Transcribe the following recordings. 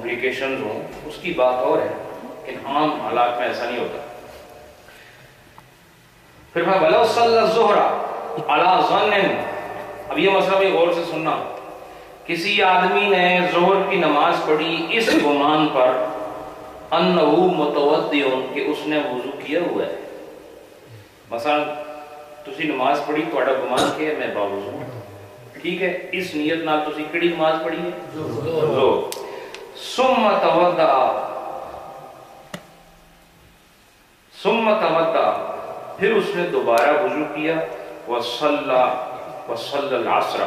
Complications ہوں اس کی بات اور ہے، لیکن عام حالات میں ایسا نہیں ہوتا۔ پھر میں وَلَوْ صَلَّى الظُّهْرَ عَلَى ظَنٍ، اب یہ مسئلہ بھی غور سے سننا، کسی آدمی نے ظہر کی نماز پڑھی اس گمان پر اَنَّهُ مُتَوَضِّعٌ کہ اس نے وضو کیا ہوا ہے، مثلا تسی نماز پڑھی تہاڈا گمان کہ میں باوضو ہوں، ٹھیک ہے، اس نیت نال تسی کیڑی نماز پڑھی ہے؟ ظہر۔ ثم توضأ، پھر اس نے دوبارہ وضو کیا، وصلى العصر،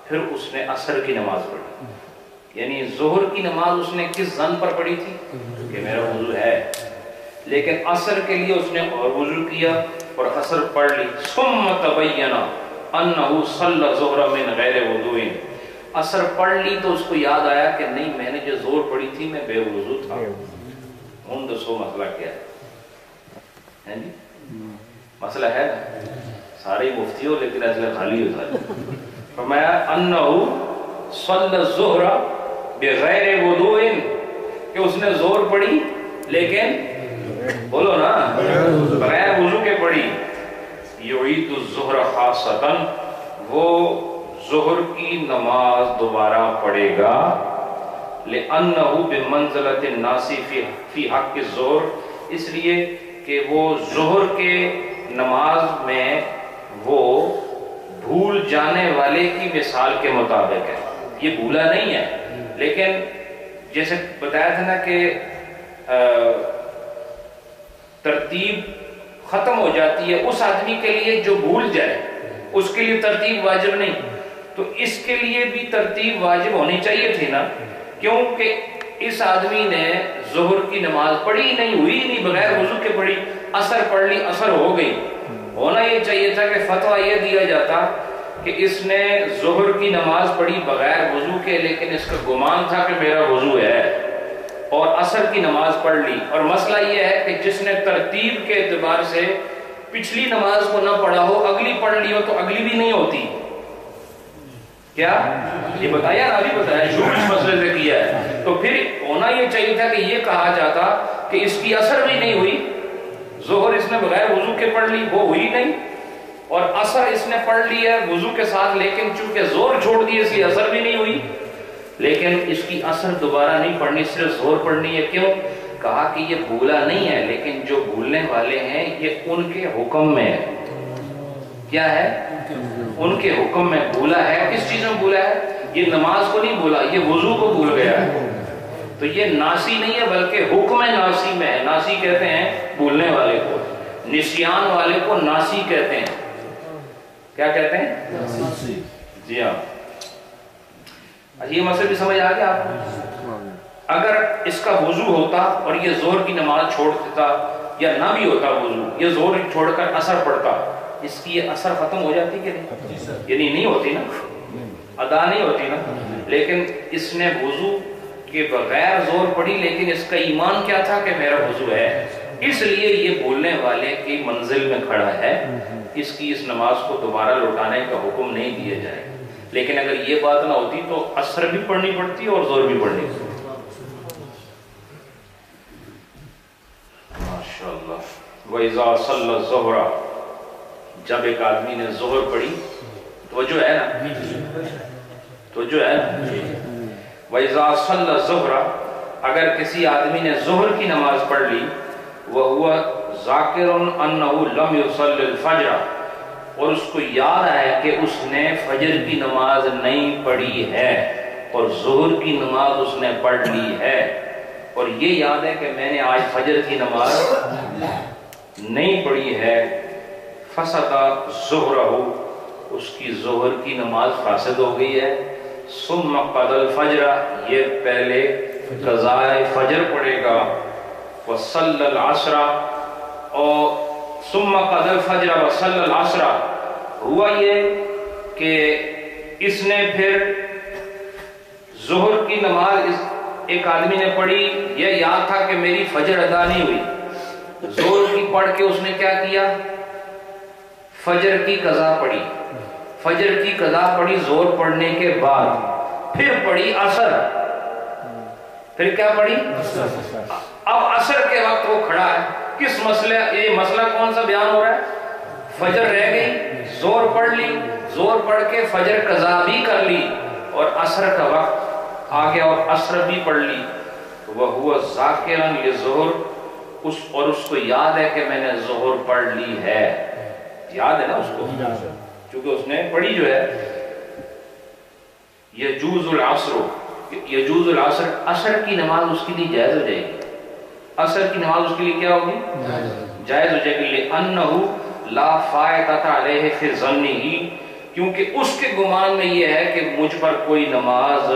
پھر اس نے عصر کی نماز پڑھی، یعنی ظہر کی نماز اس نے کس ظن پر پڑھی تھی کہ میرا وضو ہے، لیکن عصر کے لیے اس نے اور وضو کیا اور عصر پڑھ لی۔ ثم تبین انہ صلی الظہر من غیر وضوء، عصر پڑھ لی تو اس کو یاد آیا کہ نہیں میں نے جو ظہر پڑھی تھی میں بے وضو تھا۔ ہوں دسو مسئلہ کیا ہے جی؟ مسئلہ ہے سارے ہی مفتی ہو لیکن اصل خالی ہو سارے۔ فرمایا انہ صلی الظہر بغیر وضوء، کہ اس نے ظہر پڑھی لیکن بولو نا بغیر وضو کے پڑھی۔ یعید الظہر خاصتاً، وہ ظہر کی نماز دوبارہ پڑھے گا، لأنہ بمنزلۃ الناس فی حق الظہر، اس لیے کہ وہ ظہر کے نماز میں وہ بھول جانے والے کی مثال کے مطابق ہے، یہ بھولا نہیں ہے، لیکن جیسے بتایا تھا نا کہ ترتیب ختم ہو جاتی ہے اس آدمی کے لیے جو بھول جائے، اس کے لیے ترتیب واجب نہیں، تو اس کے لیے بھی ترتیب واجب ہونی چاہیے تھی نا، کیونکہ اس آدمی نے ظہر کی نماز پڑھی نہیں، ہوئی نہیں، بغیر وضو کے پڑھی، عصر پڑھ لی، عصر ہو گئی، ہونا یہ چاہیے تھا کہ فتویٰ یہ دیا جاتا کہ اس نے ظہر کی نماز پڑھی بغیر وضو کے، لیکن اس کا گمان تھا کہ میرا وضو ہے، اور عصر کی نماز پڑھ لی۔ اور مسئلہ یہ ہے کہ جس نے ترتیب کے اعتبار سے پچھلی نماز کو نہ پڑھا ہو، اگلی پڑھ لی ہو تو اگلی بھی نہیں ہوتی، کیا یہ بتایا نا، ابھی بتایا شروع اس مسئلے سے کیا ہے، تو پھر ہونا یہ چاہیے تھا کہ یہ کہا جاتا کہ اس کی عصر بھی نہیں ہوئی، ظہر اس نے بغیر وضو کے پڑھ لی، وہ ہوئی نہیں، اور عصر اس نے پڑھ لی ہے وضو کے ساتھ، لیکن چونکہ زور چھوڑ دی اس لیے عصر بھی نہیں ہوئی، لیکن اس کی عصر دوبارہ نہیں پڑھنی، صرف ظہر پڑھنی ہے۔ کیوں؟ کہا کہ یہ بھولا نہیں ہے، لیکن جو بھولنے والے ہیں یہ ان کے حکم میں ہے، کیا ہے؟ ان کے حکم میں بھولا ہے۔ کس چیز میں بھولا ہے؟ یہ نماز کو نہیں بھولا، یہ وضو کو بھول گیا ہے، تو یہ ناسی نہیں ہے بلکہ حکم ناسی میں ہے۔ ناسی کہتے ہیں بھولنے والے کو، نسیان والے کو ناسی کہتے ہیں، کیا کہتے ہیں؟ ناسی۔ جی ہاں، یہ مسئلہ بھی سمجھ آ گیا آپ کو؟ اگر اس کا وضو ہوتا اور یہ ظہر کی نماز چھوڑ دیتا، یا نہ بھی ہوتا وضو، یہ ظہر چھوڑ کر عصر پڑھتا، اس کی یہ عصر ختم ہو جاتی کہ نہیں؟ یعنی نہیں ہوتی نا، ادا نہیں ہوتی نا، لیکن اس نے وضو کے بغیر ظہر پڑھی، لیکن اس کا ایمان کیا تھا کہ میرا وضو ہے، اس لیے یہ بولنے والے کی منزل میں کھڑا ہے، اس کی اس نماز کو دوبارہ لوٹانے کا حکم نہیں دیا جائے۔ لیکن اگر یہ بات نہ ہوتی تو عصر بھی پڑھنی پڑتی اور ظہر بھی پڑھنی پڑتی۔ ماشاءاللہ۔ وَإِذَا صَلَّى الظُّهْرَ، جب ایک آدمی نے ظہر پڑھی، توجہ ہے نا، توجہ ہے نا، وَإِذَا صَلَّى الظُّهْرَ، اگر کسی آدمی نے ظہر کی نماز پڑھ لی، وَهُوَ ذَاكِرٌ أَنَّهُ لَمْ يُصَلِّ الْفَجْرَ، اور اس کو یاد ہے کہ اس نے فجر کی نماز نہیں پڑھی ہے، اور ظہر کی نماز اس نے پڑھ لی ہے، اور یہ یاد ہے کہ میں نے آج فجر کی نماز نہیں پڑھی ہے، فسد ظہرہ، اس کی ظہر کی نماز فاسد ہو گئی ہے، ثم قضى الفجر، یہ پہلے قضاء فجر پڑھے گا، وصلی العصر، اور ثم قضى الفجر وصلی العصر، ہوا یہ کہ اس نے پھر ظہر کی نماز ایک آدمی نے پڑھی، یہ یاد تھا کہ میری فجر ادا نہیں ہوئی، ظہر کی پڑھ کے اس نے کیا کیا؟ فجر کی قضا پڑھی، فجر کی قضا پڑھی ظہر پڑھنے کے بعد، پھر پڑھی عصر، پھر کیا پڑھی؟ اب عصر کے وقت وہ کھڑا ہے، کس مسئلہ، یہ مسئلہ کون سا بیان ہو رہا ہے؟ فجر رہ گئی، زور پڑھ لی، زور پڑھ کے فجر قضا بھی کر لی اور عصر کا وقت آ گیا اور عصر بھی پڑھ لی، وَهُوَ ذَاكِرًا لِظُهْرٍ، اور اس کو یاد ہے کہ میں نے ظہر پڑھ لی ہے، یاد ہے نا اس کو، چونکہ اس نے پڑھی جو ہے یجوز العصر، یجوز العصر، عصر کی نماز اس کے لیے جائز ہو جائے گی، عصر کی نماز اس کے لیے کیا ہوگی؟ جائز ہو جائے گی، لِأَنَّهُ لَا فَائِدَةَ عَلَيْهِ فِي ظَنِّهِ، کیونکہ اس کے گمان میں یہ ہے کہ مجھ پر کوئی نماز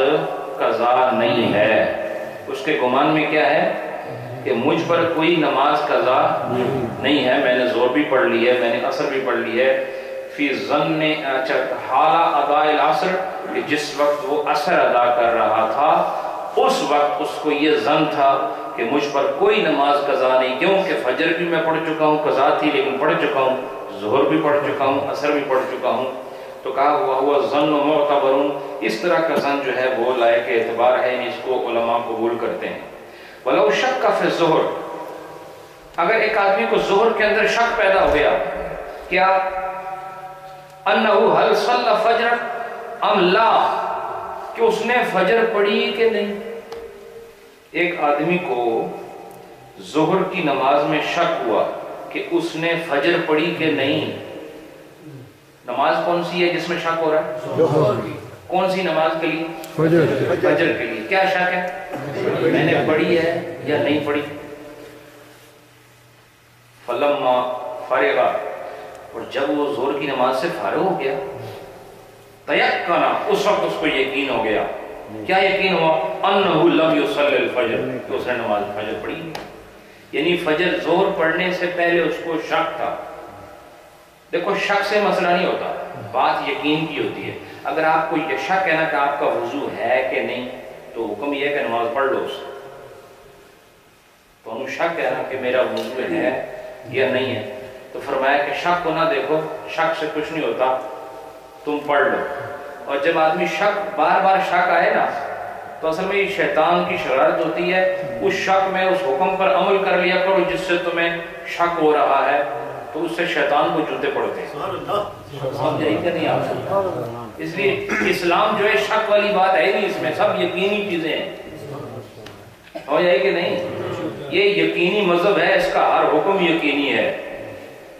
قضا نہیں ہے، اس کے گمان میں کیا ہے کہ مجھ پر کوئی نماز قضا نہیں ہے، میں نے زور بھی پڑھ لی ہے، میں نے عصر بھی پڑھ لی ہے، فی ظن حال ادا العصر، کہ جس وقت وہ عصر ادا کر رہا تھا اس وقت اس کو یہ ظن تھا کہ مجھ پر کوئی نماز قضا نہیں، کیونکہ فجر بھی میں پڑھ چکا ہوں، قضا تھی لیکن پڑھ چکا ہوں، ظہر بھی پڑھ چکا ہوں، عصر بھی پڑھ چکا ہوں، تو کہا ہوا ظن معتبر، اس طرح کا ظن جو ہے وہ لائق اعتبار ہے، اس کو علماء قبول کرتے ہیں۔ وَلَوْ شَكَّ فِي الظُّهْرِ، اگر ایک آدمی کو ظہر کے اندر شک پیدا ہو گیا، کیا؟ أَنَّهُ هَلْ صَلَّ فَجْرًا أَمْ لَا، کہ اس نے فجر پڑھی کہ نہیں۔ ایک آدمی کو ظہر کی نماز میں شک ہوا کہ اس نے فجر پڑھی کہ نہیں، نماز کون سی ہے جس میں شک ہو رہا ہے؟ کون سی نماز کے لیے؟ فجر کے لیے۔ کیا شک ہے؟ میں نے پڑھی ہے یا نہیں پڑھی؟ فلما فرغ، اور جب وہ ظہر کی نماز سے فارغ ہو گیا، تیقنا، اس وقت اس کو یقین ہو گیا، کیا یقین ہوا؟ انہ لم یصلی الفجر، کہ اس نے نماز فجر پڑھی، یعنی فجر ظہر پڑھنے سے پہلے اس کو شک تھا۔ دیکھو شک سے مسئلہ نہیں ہوتا، بات یقین کی ہوتی ہے۔ اگر آپ کو یہ شک ہے نا کہ آپ کا وضو ہے کہ نہیں، تو حکم یہ ہے کہ نماز پڑھ لو اس، تو انہوں شک ہے نا کہ میرا وضو ہے یا نہیں ہے، تو فرمایا کہ شک کو نہ دیکھو، شک سے کچھ نہیں ہوتا، تم پڑھ لو۔ اور جب آدمی شک، بار بار شک آئے نا، تو اصل میں یہ شیطان کی شرارت ہوتی ہے، اس شک میں اس حکم پر عمل کر لیا کرو جس سے تمہیں شک ہو رہا ہے، تو اس سے شیطان کو جوتے پڑتے ہیں۔ سمجھ رہی کہ نہیں آپ؟ اس لیے اسلام جو ہے شک والی بات ہے نہیں، اس میں سب یقینی چیزیں ہیں، سمجھ آئی کہ نہیں؟ یہ یقینی مذہب ہے، اس کا ہر حکم یقینی ہے،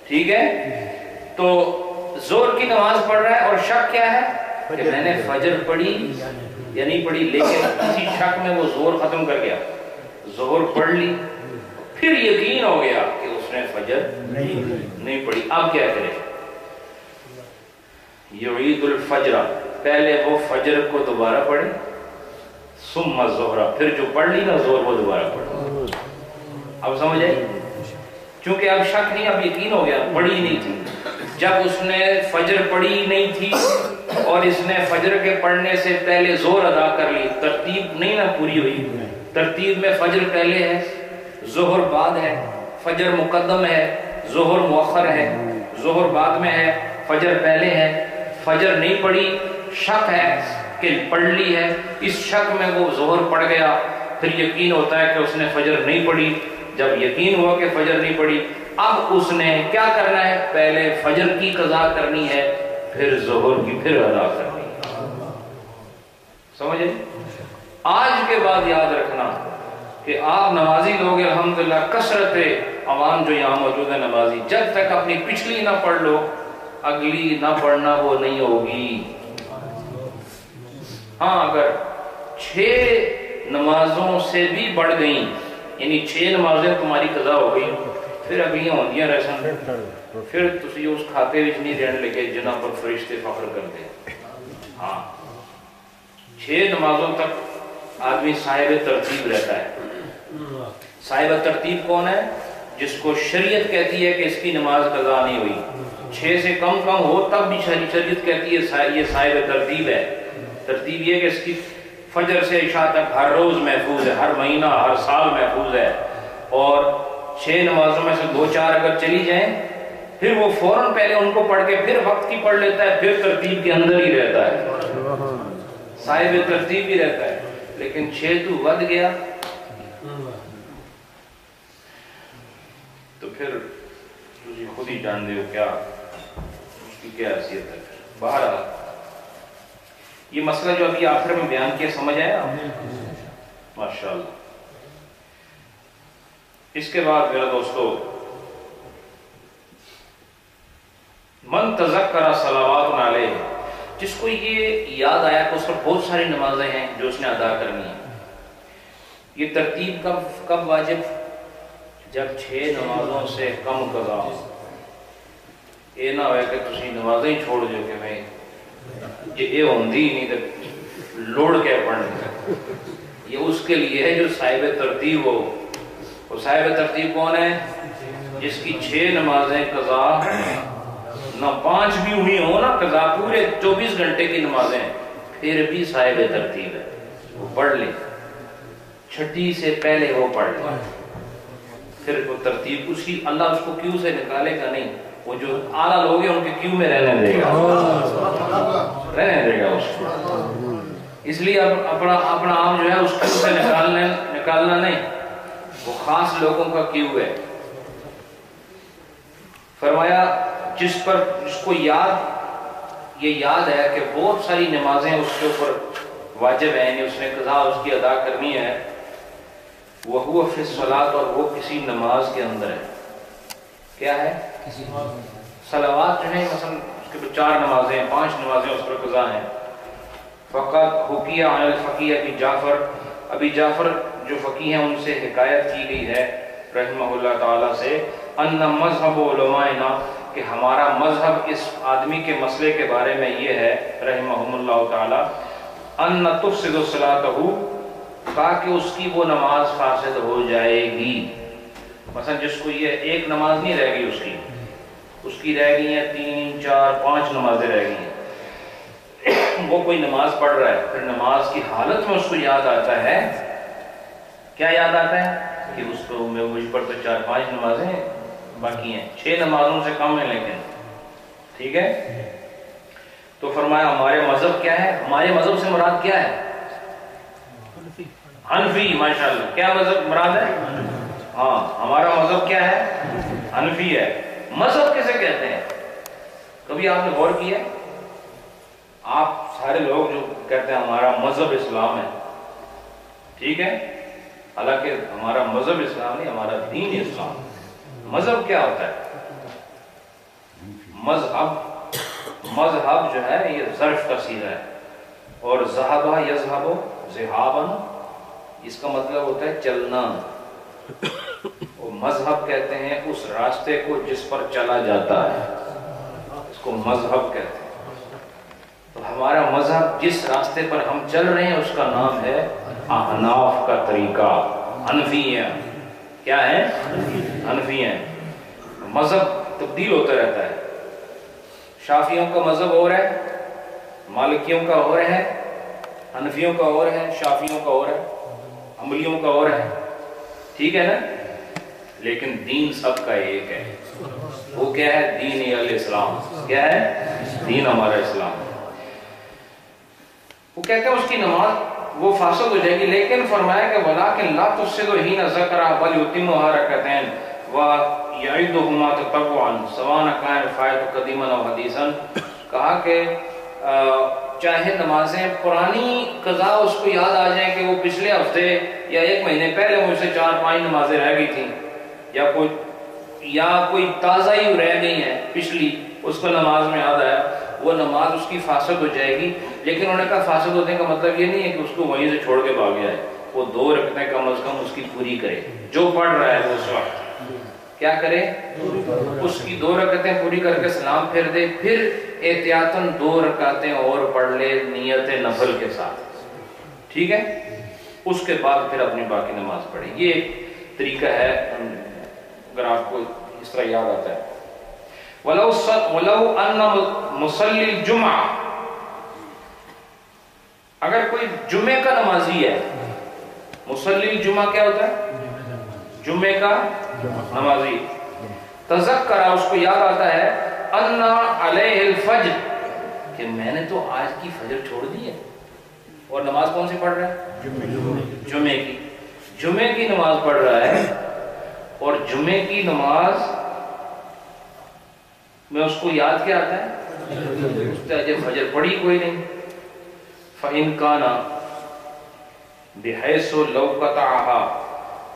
ٹھیک ہے؟ تو زور کی نماز پڑھ رہا ہے اور شک کیا ہے کہ میں نے فجر پڑھی یا نہیں پڑھی، لیکن اسی شک میں وہ زور ختم کر گیا، ظہر پڑھ لی، پھر یقین ہو گیا کہ اس نے فجر نہیں پڑھی، اب کیا کرے؟ یعید الفجر، پہلے وہ فجر کو دوبارہ پڑھے، ثم الظہر، پھر جو پڑھ لی نا ظہر وہ دوبارہ پڑھے۔ اب سمجھ آئی؟ چونکہ اب شک نہیں، اب یقین ہو گیا، پڑھی نہیں تھی۔ جب اس نے فجر پڑھی نہیں تھی اور اس نے فجر کے پڑھنے سے پہلے زور ادا کر لی، ترتیب نہیں نا پوری ہوئی، ترتیب میں فجر پہلے ہے، ظہر بعد ہے، فجر مقدم ہے، ظہر مؤخر ہے، ظہر بعد میں ہے، فجر پہلے ہے، فجر نہیں پڑھی، شک ہے کہ پڑھ لی ہے، اس شک میں وہ ظہر پڑھ گیا، پھر یقین ہوتا ہے کہ اس نے فجر نہیں پڑھی۔ جب یقین ہوا کہ فجر نہیں پڑھی، اب اس نے کیا کرنا ہے؟ پہلے فجر کی قضا کرنی ہے، پھر ظہر کی پھر ادا کرنی ہے۔ سمجھے؟ آج کے بعد یاد رکھنا کہ آپ نمازی لوگ الحمدللہ، کثرت عوام جو یہاں موجود ہے نمازی، جب تک اپنی پچھلی نہ پڑھ لو اگلی نہ پڑھنا وہ نہیں ہوگی۔ ہاں اگر 6 نمازوں سے بھی بڑھ گئیں، یعنی 6 نمازیں تمہاری قضا ہو گئی، پھر اگلیاں ہوندیاں رہسن، پھر تسی اس کھاتے وچ نہیں رہن لگے جنہ پر فرشتے فخر کرتے۔ ہاں 6 نمازوں تک آدمی صاحب ترتیب رہتا ہے۔ صاحب ترتیب کون ہے؟ جس کو شریعت کہتی ہے کہ اس کی نماز قضا نہیں ہوئی، 6 سے کم ہو تب بھی شریعت کہتی ہے یہ صاحب ترتیب ہے۔ ترتیب یہ کہ اس کی فجر سے عشاء تک ہر روز محفوظ ہے، ہر مہینہ ہر سال محفوظ ہے، اور 6 نمازوں میں سے 2-4 اگر چلی جائیں پھر وہ فوراً پہلے ان کو پڑھ کے پھر وقت کی پڑھ لیتا ہے، پھر ترتیب کے اندر ہی رہتا ہے، صاحب ترتیب ہی رہتا ہے۔ لیکن 6 تو ود گیا تو پھر تجھے خود ہی جان دے کیا اس کی کیا حیثیت ہے. بہرحال یہ مسئلہ جو ابھی آخر میں بیان کیا سمجھ آیا ماشاءاللہ. اس کے بعد میرا دوستو من تذکر صلوات علیہ، جس کو یہ یاد آیا کہ اس پر بہت ساری نمازیں ہیں جو اس نے ادا کرنی ہیں. یہ ترتیب کب واجب؟ جب 6 نمازوں سے کم قضا ہو. یہ نہ ہوئے کہ تسی نمازیں ہی چھوڑ دیو کہ میں یہ ہوندی نہیں تو لوڑ کے پڑھنے. یہ اس کے لیے ہے جو صاحب ترتیب ہو. اور صاحب ترتیب کون ہے؟ جس کی 6 نمازیں قضا نہ 5 بھی ہوئی ہو نا قضا، پورے 24 گھنٹے کی نمازیں پھر بھی صاحب ترتیب ہے. وہ پڑھ لے، چھٹی سے پہلے وہ پڑھ لے، پھر وہ ترتیب اس کی اللہ اس کو کیوں سے نکالے گا نہیں. وہ جو اعلیٰ لوگ ہیں ان کے کیوں میں رہنے دے گا، رہنے دے گا اس کو. اس لیے اپنا آپ جو ہے اس کیوں سے نکالنا نہیں، وہ خاص لوگوں کا کیوں ہے. فرمایا جس کو یہ یاد ہے کہ بہت ساری نمازیں اس کے اوپر واجب ہیں، یعنی اس نے قضا اس کی ادا کرنی ہے. وہ فی الصلاۃ، اور وہ کسی نماز کے اندر ہے. کیا ہے؟ صلوات جو ہیں مثلا اس کے 4 نمازیں 5 نمازیں اس پر قضا ہیں. فقط حکیہ عن الفقیہ ابی جعفر جو فقیہ ہیں ان سے حکایت کی گئی ہے رحمہ اللہ تعالیٰ سے، ان مذہب علمائنا، کہ ہمارا مذہب اس آدمی کے مسئلے کے بارے میں یہ ہے رحمہم اللہ تعالیٰ، ان تفسد صلاتہ، تاکہ اس کی وہ نماز فاسد ہو جائے گی. مثلا جس کو یہ ایک نماز نہیں رہ گئی اس کی رہ گئی ہیں 3 4 5 نمازیں رہ گئی ہیں. وہ کوئی نماز پڑھ رہا ہے، پھر نماز کی حالت میں اس کو یاد آتا ہے، کیا یاد آتا ہے کہ اس کو مجھ پر تو 4 5 نمازیں باقی ہیں، 6 نمازوں سے کم ہیں لیکن ٹھیک ہے. تو فرمایا ہمارے مذہب کیا ہے؟ ہمارے مذہب سے مراد کیا ہے؟ حنفی. ماشاءاللہ، کیا مذہب مراد ہے؟ ہاں، ہمارا مذہب کیا ہے؟ حنفی ہے. مذہب کیسے کہتے ہیں؟ کبھی آپ نے غور کیا؟ آپ سارے لوگ جو کہتے ہیں ہمارا مذہب اسلام ہے، ٹھیک ہے، حالانکہ ہمارا مذہب اسلام نہیں، ہمارا دین اسلام. مذہب کیا ہوتا ہے؟ مذہب جو ہے یہ ظرف کا صیغہ ہے، اور ذہبہ یذہب ذہابا، اس کا مطلب ہوتا ہے چلنا. اور مذہب کہتے ہیں اس راستے کو جس پر چلا جاتا ہے، اس کو مذہب کہتے ہیں. تو ہمارا مذہب جس راستے پر ہم چل رہے ہیں اس کا نام ہے احناف کا طریقہ. حنفی ہیں. کیا ہے؟ حنفی ہیں. مذہب تبدیل ہوتا رہتا ہے. شافیوں کا مذہب اور ہے، مالکیوں کا اور ہے، حنفیوں کا اور ہے، شافیوں کا اور ہے، حنبلیوں کا اور ہے. ٹھیک ہے نا؟ لیکن دین سب کا ایک ہے. وہ کیا ہے؟ دین الاسلام. کیا ہے؟ دین ہمارا اسلام. وہ کہتے ہیں اس کی نماز وہ فاسد ہو جائے گی، لیکن فرمایا کہ وَلَٰكِن لَا تُفْسِدُ حِينَ ذَكَرَ بَلْ يُتِمُّهَا رَكَعَتَيْنِ وَيَعِيدُهُمَا تَطَوُّعًا سَوَاءً كَانَ الْفَائِتُ قَدِيمًا أَوْ حَدِيثًا. کہا کہ چاہے نمازیں پرانی قضا اس کو یاد آ جائیں کہ وہ پچھلے ہفتے یا 1 مہینے پہلے مجھ سے 4 5 نمازیں رہ گئی تھیں، یا کوئی تازہ ہی رہ گئی ہیں پچھلی، اس کو نماز میں یاد آیا، وہ نماز اس کی فاسد ہو جائے گی. لیکن انہوں نے کہا فاسد ہونے کا مطلب یہ نہیں ہے کہ اس کو وہیں سے چھوڑ کے بھاگ جائے. وہ 2 رکعتیں کم از کم اس کی پوری کرے. جو پڑھ رہا ہے وہ اس وقت کیا کرے؟ اس کی 2 رکعتیں پوری کر کے سلام پھیر دے، پھر احتیاطاً 2 رکعتیں اور پڑھ لے نیت نفل کے ساتھ. ٹھیک ہے؟ اس کے بعد پھر اپنی باقی نماز پڑھے. یہ ایک طریقہ ہے اگر آپ کو اس طرح یاد آتا ہے. وَلَوْ أَنَّ مُصَلِّ الْجُمْعَةِ، اگر کوئی جمعے کا نمازی ہے. مصلی الجمعہ کیا ہوتا ہے؟ جمعے کا نمازی. تذکر، اس کو یاد آتا ہے، ان علیہ الفجر، کہ میں نے تو آج کی فجر چھوڑ دی ہے، اور نماز کون سی پڑھ رہا ہے؟ جمعے کی. جمعے کی نماز پڑھ رہا ہے اور جمعے کی نماز میں اس کو یاد کیا آتا ہے؟ فجر پڑھی کوئی نہیں. فَإِنْ كَانَ بِحَيْثُ لَوْ قَطَعَهَا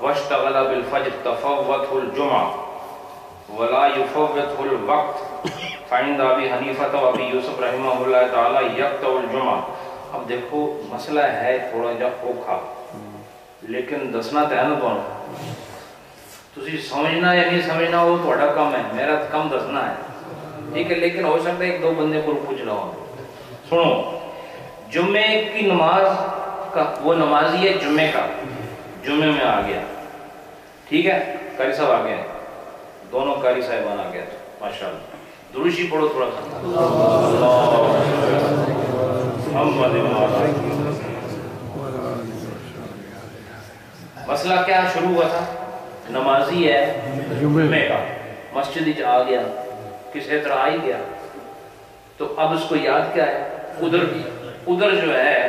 وَاشْتَغَلَ بِالْفَجْرِ تَفَوَّتْهُ الْجُمْعَةُ وَلَا يُفَوِّتْهُ الْوَقْتُ فَعِنْدَ أَبِي حَنِیفَةَ وَأَبِي یوسف رحمہ اللہ تعالی يَقْطَعُ الْجُمْعَةَ. اب دیکھو مسئلہ ہے تھوڑا جا اوکھا، لیکن دسنا تو ہے نا تسی سمجھنا یا نہیں سمجھنا وہ تھوڑا کم ہے، میرا کم دسنا ہے، ٹھیک ہے. لیکن ہو سکتا ہے ایک دو بندے کو پوچھ رہا ہوں. سنو، جمعے کی نماز کا وہ نمازی ہے جمعے کا، جمعے میں آ گیا، ٹھیک ہے. قاری صاحب آ گئے، دونوں قاری صاحبان آ گئے، ماشاءاللہ. دروشی پڑھو تھوڑا سا. مسئلہ کیا شروع ہوا تھا؟ نمازی ہے جمعے کا، مسجد آ گیا، کسی طرح آ ہی گیا، تو اب اس کو یاد کیا ہے؟ ادھر جو ہے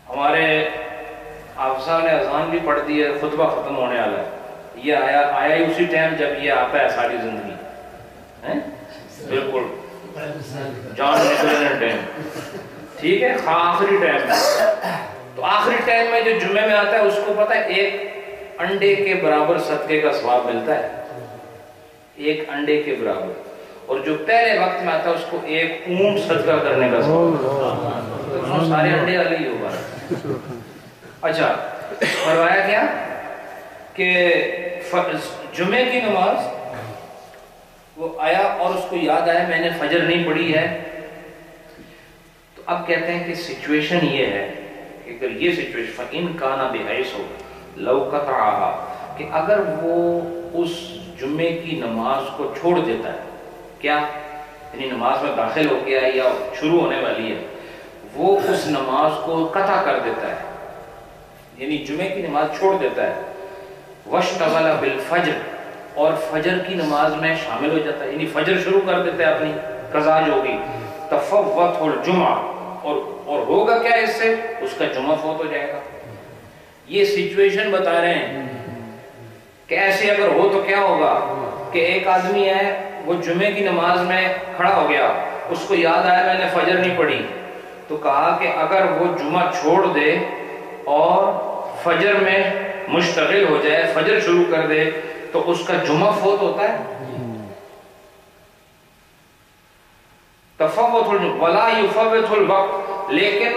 ہمارے حافظہ نے اذان بھی پڑھ دی ہے، خطبہ ختم ہونے والا ہے. یہ آیا ہی اسی ٹائم جب یہ آتا ہے ساری زندگی، بالکل جان نکلنے ٹائم، ٹھیک ہے، آخری ٹائم. تو آخری ٹائم میں جو جمعے میں آتا ہے اس کو پتہ ہے ایک انڈے کے برابر صدقے کا ثواب ملتا ہے، ایک انڈے کے برابر. اور جو پہلے وقت میں آتا ہے اس کو ایک اونٹ صدقہ کرنے کا ثواب. سارے انڈے والے ہی ہوگا. اچھا، فرمایا کیا کہ جمعے کی نماز وہ آیا اور اس کو یاد آیا میں نے فجر نہیں پڑھی ہے. تو اب کہتے ہیں کہ سچویشن یہ ہے کہ اگر یہ سچویشن فَإِنْ كَانَ بِحَيْثُ لَوْ قَطَعَهَا، کہ اگر وہ اس جمعے کی نماز کو چھوڑ دیتا ہے، کیا یعنی نماز میں داخل ہو گیا ہے یا شروع ہونے والی ہے، وہ اس نماز کو قطع کر دیتا ہے، یعنی جمعے کی نماز چھوڑ دیتا ہے. وَاشْتَغَلَ بِالْفَجْرِ، اور فجر کی نماز میں شامل ہو جاتا ہے، یعنی فجر شروع کر دیتا ہے اپنی قضا جو ہوگی. تَفَوَّتْهُ الْجُمْعَةُ، اور ہوگا کیا اس سے؟ اس کا جمعہ فوت ہو جائے گا. یہ سچویشن بتا رہے ہیں کہ ایسے اگر ہو تو کیا ہوگا کہ ایک آدمی ہے وہ جمعے کی نماز میں کھڑا ہو گیا، اس کو یاد آیا میں نے فجر نہیں پڑھی، تو کہا کہ اگر وہ جمعہ چھوڑ دے اور فجر میں مشتغل ہو جائے، فجر شروع کر دے، تو اس کا جمعہ فوت ہوتا ہے. تفوت ولا یفوت الوقت، لیکن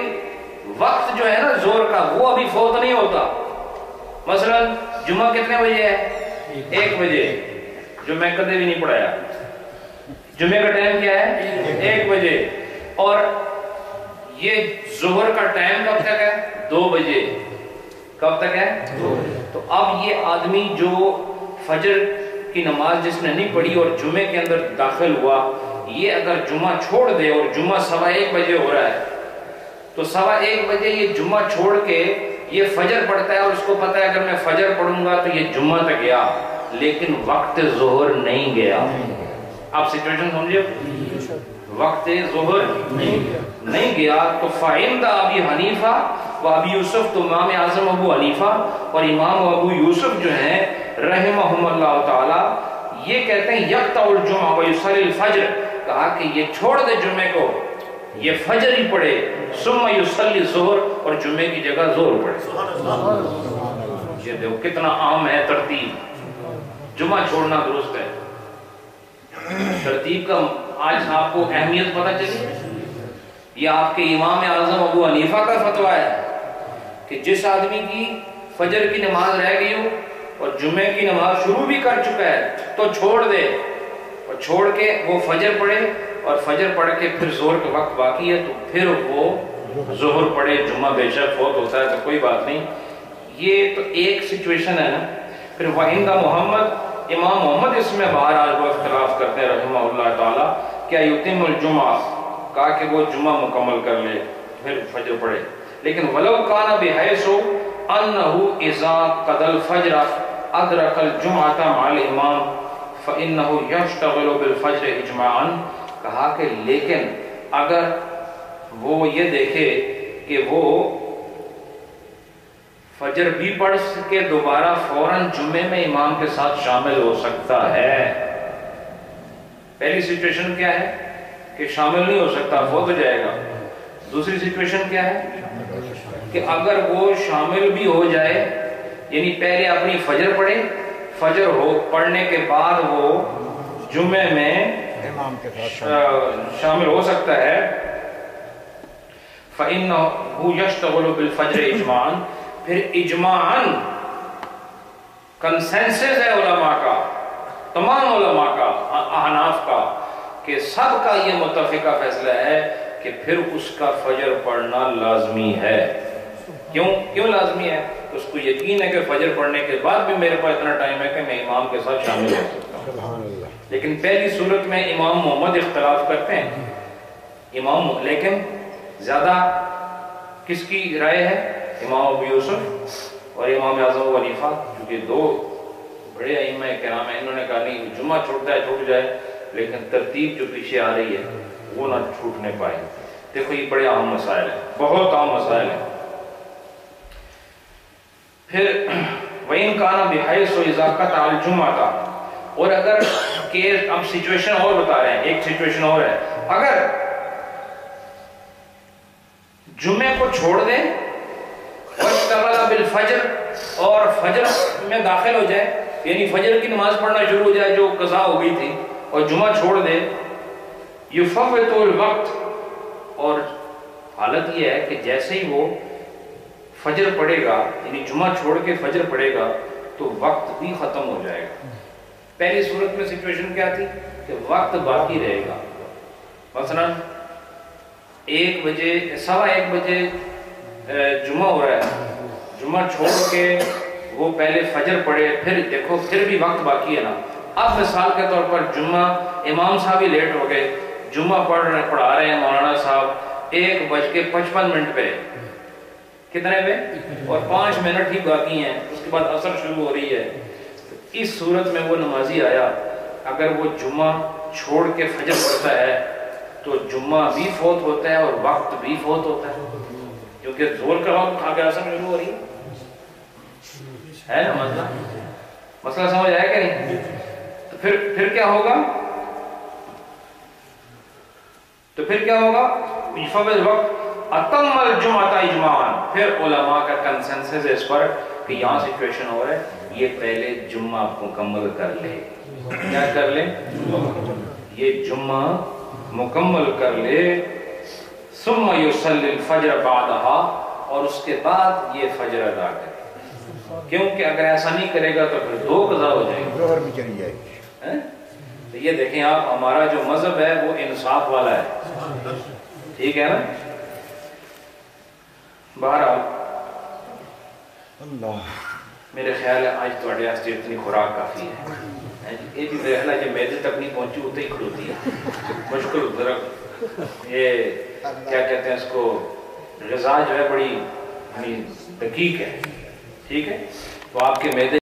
وقت جو ہے نا زور کا وہ ابھی فوت نہیں ہوتا. مثلا جمعہ کتنے بجے ہے؟ 1 بجے. جو میں کدے بھی نہیں پڑھایا، جمعے کا ٹائم کیا ہے؟ 1 بجے. اور یہ ظہر کا ٹائم کب تک ہے؟ 2 بجے. کب تک ہے؟ 2 بجے. تو اب یہ آدمی جو فجر کی نماز جس نے نہیں پڑھی اور جمعے کے اندر داخل ہوا، یہ اگر جمعہ چھوڑ دے اور جمعہ 1:15 بجے ہو رہا ہے، تو 1:15 بجے یہ جمعہ چھوڑ کے یہ فجر پڑھتا ہے اور اس کو پتہ ہے اگر میں فجر پڑھوں گا تو یہ جمعہ تک گیا، لیکن وقت ظہر نہیں گیا. آپ سچویشن سمجھے؟ وقت ظہر نہیں گیا. تو فَعِنْدَ أَبِي حَنِیفَةَ وَأَبِي یوسف، تو امام اعظم ابو حنیفہ اور امام ابو یوسف جو ہیں رحمہم اللہ تعالی، یہ کہتے ہیں یقطع الجمعہ ویصلی الفجر، کہا کہ یہ چھوڑ دے جمعے کو، یہ فجر ہی پڑھے، ثم یصلی الظہر، اور جمعے کی جگہ ظہر پڑھے. یہ دیکھو کتنا عام ہے ترتیب. جمعہ چھوڑنا درست ہے. ترتیب کا آج آپ کو اہمیت پتہ چلی. یہ آپ کے امام اعظم ابو حنیفہ کا فتویٰ ہے کہ جس آدمی کی فجر کی نماز رہ گئی ہو اور جمعے کی نماز شروع بھی کر چکا ہے تو چھوڑ دے، اور چھوڑ کے وہ فجر پڑھے، اور فجر پڑھ کے پھر ظہر کا وقت باقی ہے تو پھر وہ ظہر پڑھے. جمعہ بے شک فوت ہوتا ہے تو کوئی بات نہیں. یہ تو ایک سچویشن ہے نا. پھر وَعِنْدَ محمد، امام محمد اس میں بہرحال وہ اختلاف کرتے ہیں رحمہ اللہ تعالی، کیا یتم الجمعہ، کہا کہ وہ جمعہ مکمل کر لے پھر فجر پڑھے. لیکن وَلَوْ كَانَ بِحَيْثُ أَنَّهُ إِذَا قَضَى الْفَجْرَ أَدْرَكَ الْجُمْعَةَ مَعَ الْإِمَامِ فَإِنَّهُ يَشْتَغِلُ بِالْفَجْرِ إِجْمَاعًا، کہا کہ لیکن اگر وہ یہ دیکھے کہ وہ فجر بھی پڑھ کے دوبارہ فوراً جمعے میں امام کے ساتھ شامل ہو سکتا ہے۔ پہلی سچویشن کیا ہے کہ شامل نہیں ہو سکتا، فوت ہو جائے گا۔ دوسری سچویشن کیا ہے کہ اگر وہ شامل بھی ہو جائے، یعنی پہلے اپنی فجر پڑھے، فجر پڑھنے کے بعد وہ جمعے میں امام کے ساتھ شامل ہو سکتا ہے۔ فَإِنَّهُ يَشْتَغُلُ بِالْفَجْرِ اجماعاً، پھر اجماعاً کنسنسس ہے علماء کا، تمام علماء کا، احناف کا، کہ سب کا یہ متفقہ فیصلہ ہے کہ پھر اس کا فجر پڑھنا لازمی ہے۔ کیوں لازمی ہے؟ اس کو یقین ہے کہ فجر پڑھنے کے بعد بھی میرے پاس اتنا ٹائم ہے کہ میں امام کے ساتھ شامل ہو سکتا ہوں۔ سبحان اللہ۔ لیکن پہلی صورت میں امام محمد اختلاف کرتے ہیں، لیکن زیادہ کس کی رائے ہے؟ امام ابو یوسف اور امام اعظم ابو حنیفہ، کیونکہ دو بڑے ائمہ کرام ہیں، انہوں نے کہا نہیں، جمعہ چھوٹتا ہے چھوٹ جائے، لیکن ترتیب جو پیچھے آ رہی ہے وہ نہ چھوٹنے پائے۔ دیکھو یہ بڑے اہم مسائل ہیں، بہت اہم مسائل ہیں۔ پھر وَإِنْ كَانَ بِحَيْثُ إِذَا قَطَعَ الْجُمْعَةَ، اور اگر کہ اب سچویشن اور بتا رہے ہیں، ایک سچویشن اور ہے، اگر جمعے کو چھوڑ دیں وَاشْتَغَلَ بِالْفَجْرِ، اور فجر میں داخل ہو جائے، یعنی فجر کی نماز پڑھنا شروع ہو جائے جو قضا ہو گئی تھی، اور جمعہ چھوڑ دے، يُفَوِّتُ الْوَقْتِ، اور حالت یہ ہے کہ جیسے ہی وہ فجر پڑے گا، یعنی جمعہ چھوڑ کے فجر پڑے گا تو وقت بھی ختم ہو جائے گا۔ پہلی صورت میں سچویشن کیا تھی کہ وقت باقی رہے گا، مثلا 1 بجے 1:15 بجے جمعہ ہو رہا ہے، جمعہ چھوڑ کے وہ پہلے فجر پڑے، پھر دیکھو پھر بھی وقت باقی ہے نا۔ اب مثال کے طور پر جمعہ امام صاحب ہی لیٹ ہو گئے، جمعہ پڑھا رہے ہیں مولانا صاحب 1:55 پہ، کتنے پہ؟ اور 5 منٹ ہی باقی ہیں، اس کے بعد عصر شروع ہو رہی ہے۔ اس صورت میں وہ نمازی آیا، اگر وہ جمعہ چھوڑ کے فجر پڑھتا ہے تو جمعہ بھی فوت ہوتا ہے اور وقت بھی فوت ہوتا ہے، کیونکہ زور کا وقت آگے عصر شروع ہو رہی ہے نا۔ مسئلہ سمجھ آیا کہ نہیں؟ تو پھر کیا ہوگا؟ فوت وقت اتم الجمعۃ اجماعاً، پھر علماء کا کنسنسس ہے اس پر کہ یہاں سچویشن ہو رہا ہے، یہ پہلے جمعہ مکمل کر لے۔ کیا کر لے؟ یہ جمعہ مکمل کر لے، ثم یصلی الفجر بعدها، اور اس کے بعد یہ فجر ادا کرے، کیونکہ اگر ایسا نہیں کرے گا تو پھر 2 قضا ہو جائیں گے، ظہر بھی چلی جائے گی۔ تو یہ دیکھیں آپ، ہمارا جو مذہب ہے وہ انصاف والا ہے، ٹھیک ہے نا۔ بہرحال اللہ، میرے خیال ہے آج تو واسطے اتنی خوراک کافی ہے۔ یہ بھی میرا خیال ہے جب میدے تک نہیں پہنچی اتنے ہی کھڑوتی ہے، مشکل ذرا یہ کیا کہتے ہیں اس کو، غذا جو ہے بڑی دقیق ہے، ٹھیک ہے۔ تو آپ کے میدے